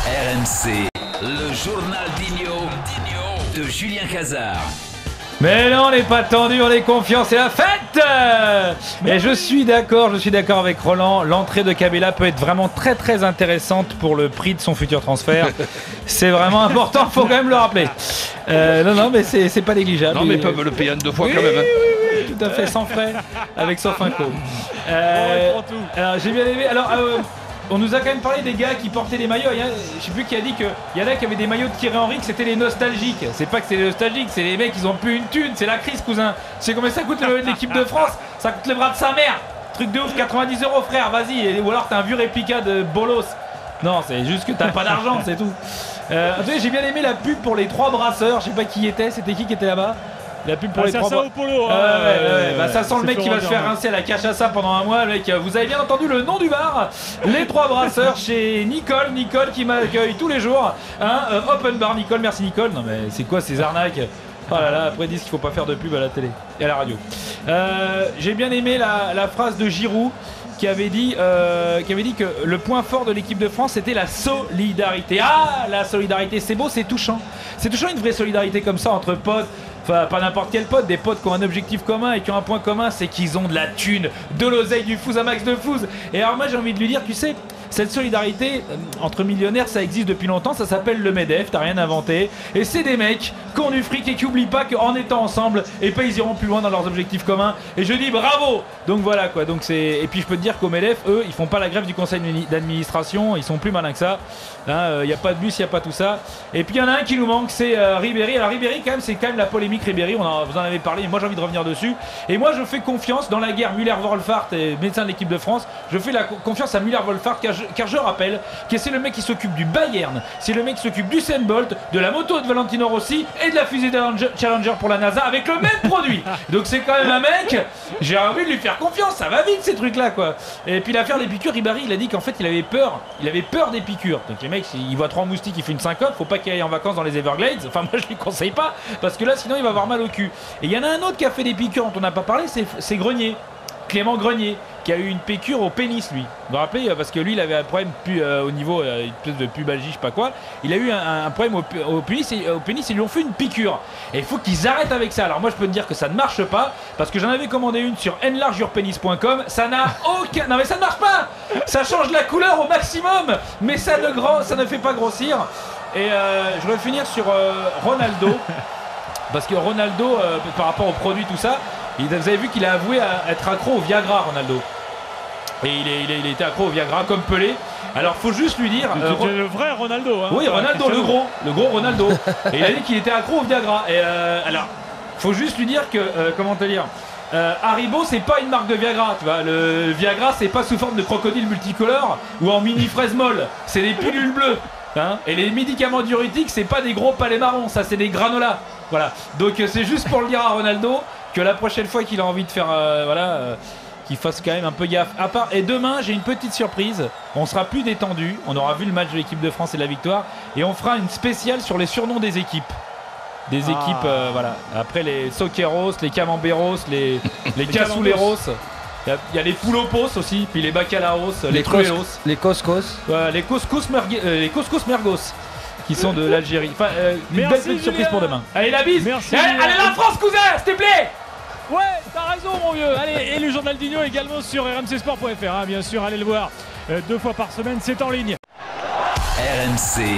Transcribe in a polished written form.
RMC, le journal d'Igno de Julien Cazard. Mais non, on n'est pas tendu, on est confiant, c'est la fête. Et je suis d'accord avec Roland. L'entrée de Cabella peut être vraiment très très intéressante pour le prix de son futur transfert. C'est vraiment important, faut quand même le rappeler. Non, mais c'est pas négligeable. Non, mais ils peuvent le payer en 2 fois quand même. Oui, tout à fait, sans frais, avec Sofinco. Alors j'ai bien aimé. On nous a quand même parlé des gars qui portaient des maillots. Je sais plus qui a dit qu'il y en a qui avaient des maillots de Thierry Henry, que c'était les nostalgiques. C'est pas que c'est les nostalgiques, c'est les mecs, ils ont plus une thune. C'est la crise, cousin. Tu sais combien ça coûte le l'équipe de France? Ça coûte le bras de sa mère. Truc de ouf, 90 €, frère, vas-y. Ou alors t'as un vieux réplica de Bolos. Non, c'est juste que t'as pas d'argent, c'est tout. En tout cas, j'ai bien aimé la pub pour les 3 brasseurs. Je sais pas qui était, c'était qui était là-bas? La pub pour les 3 brasseurs. Ça sent le mec qui va se faire rincer à la cachaça pendant un mois. Mec, vous avez bien entendu le nom du bar. Les 3 brasseurs chez Nicole qui m'accueille tous les jours. Open bar Nicole, merci Nicole. Non mais c'est quoi ces arnaques? Oh là là, après ils disent qu'il faut pas faire de pub à la télé et à la radio. J'ai bien aimé la phrase de Giroud qui avait dit que le point fort de l'équipe de France c'était la solidarité. Ah, la solidarité, c'est beau, c'est touchant. C'est touchant, une vraie solidarité comme ça entre potes. Enfin, pas n'importe quel pote, des potes qui ont un objectif commun et qui ont un point commun, c'est qu'ils ont de la thune, de l'oseille, du fous à max de fous. Et alors moi j'ai envie de lui dire, tu sais, cette solidarité entre millionnaires, ça existe depuis longtemps, ça s'appelle le MEDEF, t'as rien inventé. Et c'est des mecs qui ont du fric et qui oublient pas qu'en étant ensemble, et pas ils iront plus loin dans leurs objectifs communs. Et je dis bravo. Donc voilà quoi, donc c'est. Et puis je peux te dire qu'au MEDEF, eux, ils font pas la grève du conseil d'administration, ils sont plus malins que ça. Y a pas de bus, y a pas tout ça. Et puis il y en a un qui nous manque, c'est Ribéry. Alors Ribéry quand même, c'est quand même la polémique Ribéry, vous en avez parlé, moi j'ai envie de revenir dessus. Et moi je fais confiance dans la guerre Müller-Wohlfahrt et médecin de l'équipe de France. Je fais confiance à Müller-Wohlfahrt car je rappelle que c'est le mec qui s'occupe du Bayern, c'est le mec qui s'occupe du Usain Bolt, de la moto de Valentino Rossi et de la fusée Challenger pour la NASA avec le même produit. Donc c'est quand même un mec, j'ai envie de lui faire confiance, ça va vite ces trucs là quoi. Et puis l'affaire des piqûres, Ribéry il a dit qu'en fait il avait peur des piqûres. Donc les mecs, il voit 3 moustiques, il fait une syncope, faut pas qu'il aille en vacances dans les Everglades. Enfin moi je lui conseille pas parce que là sinon il va avoir mal au cul. Et il y en a un autre qui a fait des piqûres dont on n'a pas parlé, c'est Grenier. Clément Grenier, qui a eu une piqûre au pénis, lui. Vous vous rappelez, parce que lui, il avait un problème au niveau une espèce de pubalgie, je sais pas quoi. Il a eu un problème au pénis, ils lui ont fait une piqûre. Et il faut qu'ils arrêtent avec ça. Alors moi, je peux te dire que ça ne marche pas, parce que j'en avais commandé une sur enlargeyourpenis.com. Ça n'a aucun... Non mais ça ne marche pas. Ça change la couleur au maximum, mais ça ne fait pas grossir. Et je vais finir sur Ronaldo, parce que Ronaldo, par rapport aux produits, tout ça, vous avez vu qu'il a avoué être accro au Viagra, Ronaldo. Et il était accro au Viagra comme Pelé. Alors faut juste lui dire. Le vrai Ronaldo. Hein, oui, Ronaldo, le gros Ronaldo. Et il a dit qu'il était accro au Viagra. Et alors, faut juste lui dire que comment te dire. Haribo, c'est pas une marque de Viagra, tu vois. Le Viagra, c'est pas sous forme de crocodile multicolore ou en mini fraise molle. C'est des pilules bleues. Hein, et les médicaments diurétiques, c'est pas des gros palais marrons, ça c'est des granolas. Voilà. Donc c'est juste pour le dire à Ronaldo que la prochaine fois qu'il a envie de faire qu'il fasse quand même un peu gaffe. Et demain j'ai une petite surprise. On sera plus détendu. On aura vu le match de l'équipe de France et la victoire. Et on fera une spéciale sur les surnoms des équipes. Des équipes, voilà. Après les Soqueros, les Camemberos, les Casuleros. Il y a les Poulopos aussi, puis les Bacalaos, les Truelos, les Couscous, les Couscous Mergos qui sont de l'Algérie. Enfin, une belle petite surprise pour demain. Allez la bise. Allez la France, cousin, s'il te plaît. Ouais, t'as raison mon vieux. Allez, et le journal d'Igno également sur rmcsport.fr, hein, bien sûr, allez le voir 2 fois par semaine, c'est en ligne. RMC.